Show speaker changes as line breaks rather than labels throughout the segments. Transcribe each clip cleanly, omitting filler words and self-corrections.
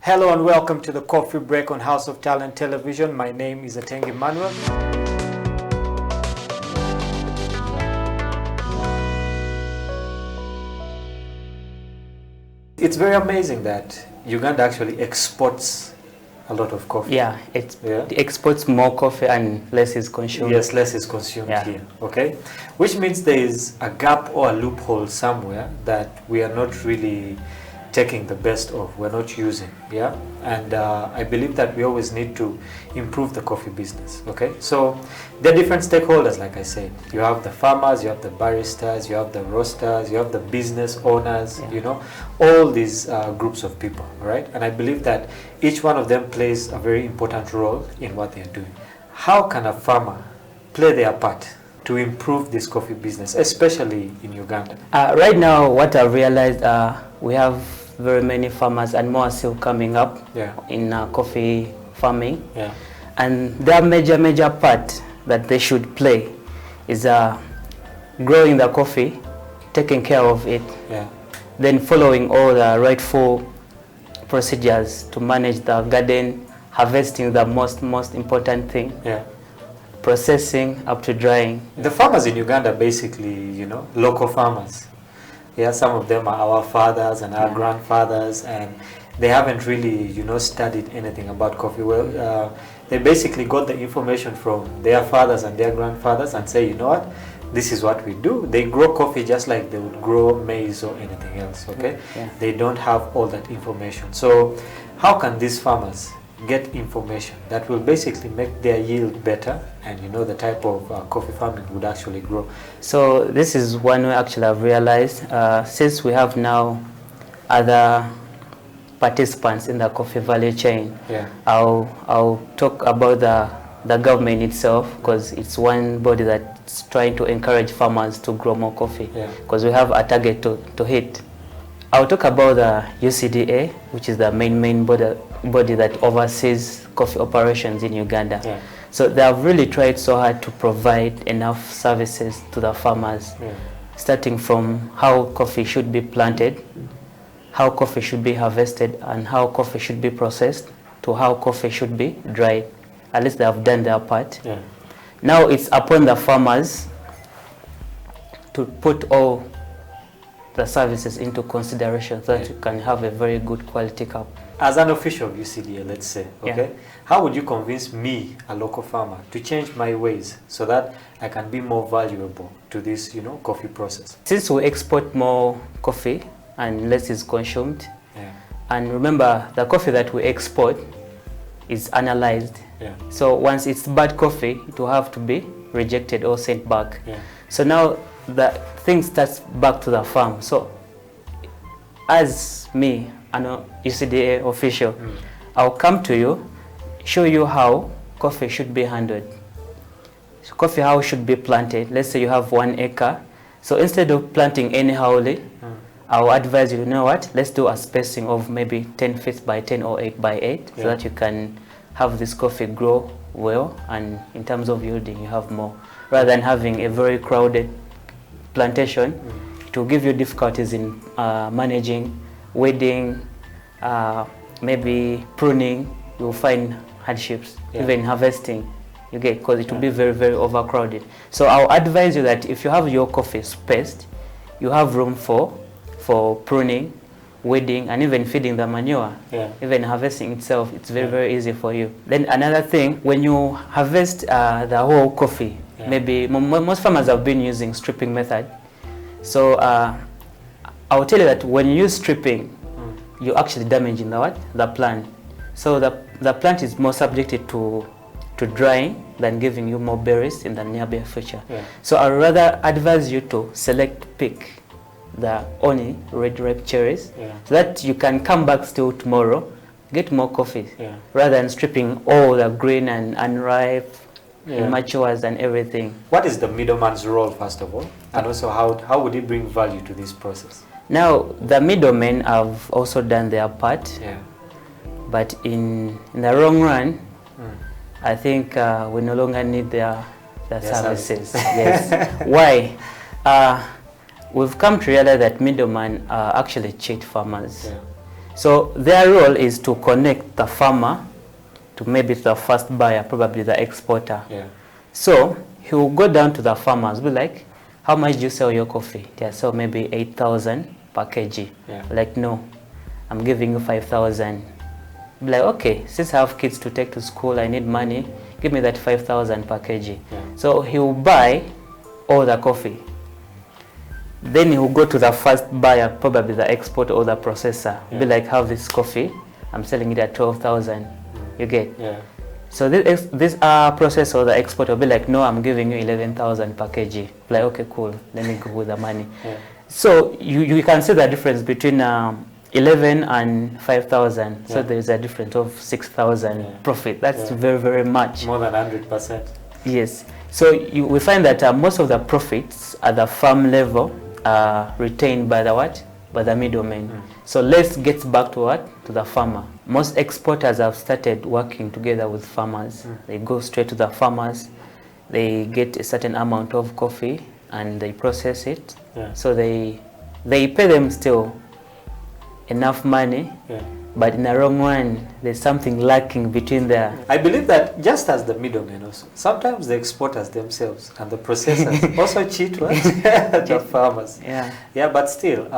Hello and welcome to the Coffee Break on House of Talent Television. My name is Atengi Emmanuel. It's very amazing that Uganda actually exports a lot of coffee.
Yeah, it exports more coffee and less is consumed.
Yes, less is consumed here. Okay, which means there is a gap or a loophole somewhere that we are not really taking the best of, we're not using. And I believe that we always need to improve the coffee business. Okay, so there are different stakeholders. Like I said, you have the farmers, you have the baristas, you have the roasters, you have the business owners, you know, all these groups of people, right? And I believe that each one of them plays a very important role in what they're doing. How can a farmer play their part to improve this coffee business, especially in Uganda?
Right now, what I've realized, we have very many farmers and more are still coming up in coffee farming. And their major part that they should play is growing the coffee, taking care of it, then following all the rightful procedures to manage the garden, harvesting the most important thing, processing up to drying.
The farmers in Uganda are basically, you know, local farmers. Some of them are our fathers and our grandfathers, and they haven't really, you know, studied anything about coffee. Well, they basically got the information from their fathers and their grandfathers and say, you know what, this is what we do. They grow coffee just like they would grow maize or anything else, okay? They don't have all that information. So how can these farmers get information that will basically make their yield better and, you know, the type of coffee farming would actually grow?
So this is one way actually I've realized, since we have now other participants in the coffee value chain, I'll talk about the government itself, because it's one body that's trying to encourage farmers to grow more coffee, because we have a target to hit. I'll talk about the UCDA, which is the main body that oversees coffee operations in Uganda. So they have really tried so hard to provide enough services to the farmers, starting from how coffee should be planted, how coffee should be harvested, and how coffee should be processed, to how coffee should be dried. At least they have done their part. Now it's upon the farmers to put all the services into consideration so that you can have a very good quality cup.
As an official of UCDA, let's say, how would you convince me, a local farmer, to change my ways so that I can be more valuable to this, you know, coffee process?
Since we export more coffee and less is consumed, and remember, the coffee that we export is analyzed. So once it's bad coffee, it will have to be rejected or sent back. So now the thing starts back to the farm. So as me, an UCDA official, I'll come to you, show you how coffee should be handled. So coffee how should be planted. Let's say you have 1 acre. So instead of planting anyhowly, I'll advise you, you know what, let's do a spacing of maybe 10 feet by 10 or 8 by 8 so that you can have this coffee grow well, and in terms of yielding you have more, rather than having a very crowded plantation. It will give you difficulties in managing, weeding, maybe pruning. You'll find hardships, even harvesting, you get, because it will be very overcrowded. So I'll advise you that if you have your coffee spaced, you have room for pruning, weeding, and even feeding the manure. Even harvesting itself, it's very easy for you. Then another thing, when you harvest the whole coffee, maybe most farmers have been using stripping method. So I'll tell you that when you use stripping, you're actually damaging the plant. So the plant is more subjected to drying than giving you more berries in the nearby future. So I'd rather advise you to pick the only red ripe cherries, so that you can come back still tomorrow, get more coffee, rather than stripping all the green and unripe, immatures and everything.
What is the middleman's role, first of all, and also how would it bring value to this process?
Now the middlemen have also done their part, but in the long run, I think we no longer need their services. Why? We've come to realize that middlemen actually cheat farmers. So their role is to connect the farmer to maybe the first buyer, probably the exporter.
Yeah.
So he will go down to the farmers, be like, how much do you sell your coffee? They sell maybe 8,000 per kg.
Yeah.
Like, no, I'm giving you 5,000. Be like, okay, since I have kids to take to school, I need money, give me that 5,000 per kg.
Yeah.
So he will buy all the coffee. Then he will go to the first buyer, probably the exporter or the processor. Yeah. Be like, have this coffee, I'm selling it at 12,000. You get?
Yeah.
So this processor or the exporter will be like, no, I'm giving you 11,000 per kg. Like, okay, cool, let me go with the money.
Yeah.
So you can see the difference between 11 and 5,000.
Yeah.
So there's a difference of 6,000
yeah.
profit. That's very, very much.
More than 100%.
Yes. So we find that most of the profits at the farm level are retained by the what? By the middlemen. So let's get back to what? To the farmer. Most exporters have started working together with farmers. They go straight to the farmers. They get a certain amount of coffee and they process it.
Yeah.
So they pay them still enough money. Yeah. But in the wrong one, there's something lacking between there.
I believe that just as the middlemen also, sometimes the exporters themselves and the processors also cheat what? The farmers.
Yeah.
Yeah, but still,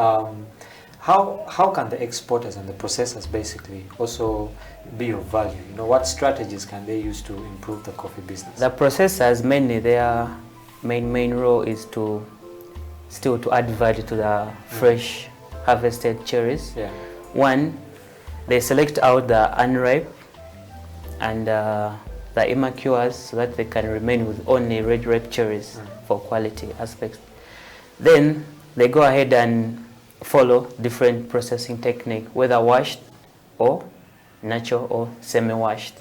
how can the exporters and the processors basically also be of value? You know, what strategies can they use to improve the coffee business?
The processors, mainly their main role is to add value to the fresh harvested cherries.
Yeah.
One, they select out the unripe and the immatures so that they can remain with only red ripe cherries for quality aspects. Then they go ahead and follow different processing technique, whether washed or natural or semi-washed,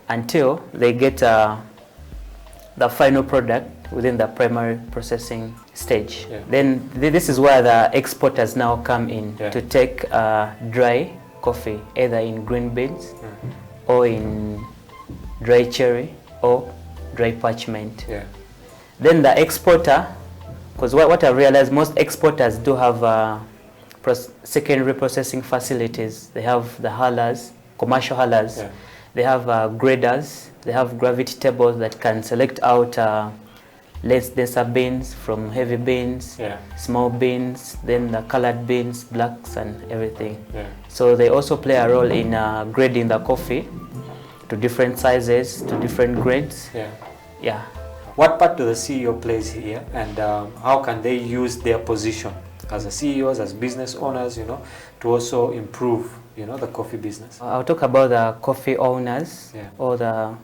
until they get the final product within the primary processing stage. Yeah. Then this is where the exporters now come in to take dry coffee, either in green beans or in dry cherry or dry parchment. Yeah. Then the exporter, because what I realized, most exporters do have secondary processing facilities. They have the hullers, commercial hullers. Yeah. They have graders. They have gravity tables that can select out less denser beans from heavy beans, small beans, then the colored beans, blacks and everything. Yeah. So they also play a role in grading the coffee to different sizes, to different grades. Yeah. Yeah.
What part do the CEO plays here, and how can they use their position as a CEOs, as business owners, you know, to also improve, you know, the coffee business?
I'll talk about the coffee owners or the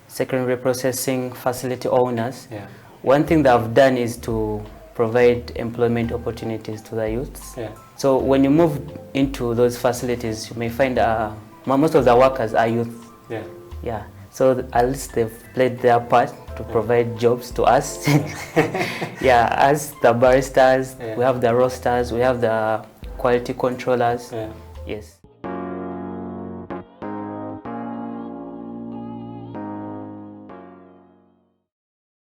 secondary processing facility owners. Yeah. One thing that I've done is to provide employment opportunities to the youths. Yeah. So when you move into those facilities, you may find most of the workers are youth. Yeah. Yeah. So at least they've played their part to provide jobs to us. Yeah, as the baristas, we have the roasters, we have the quality controllers. Yes.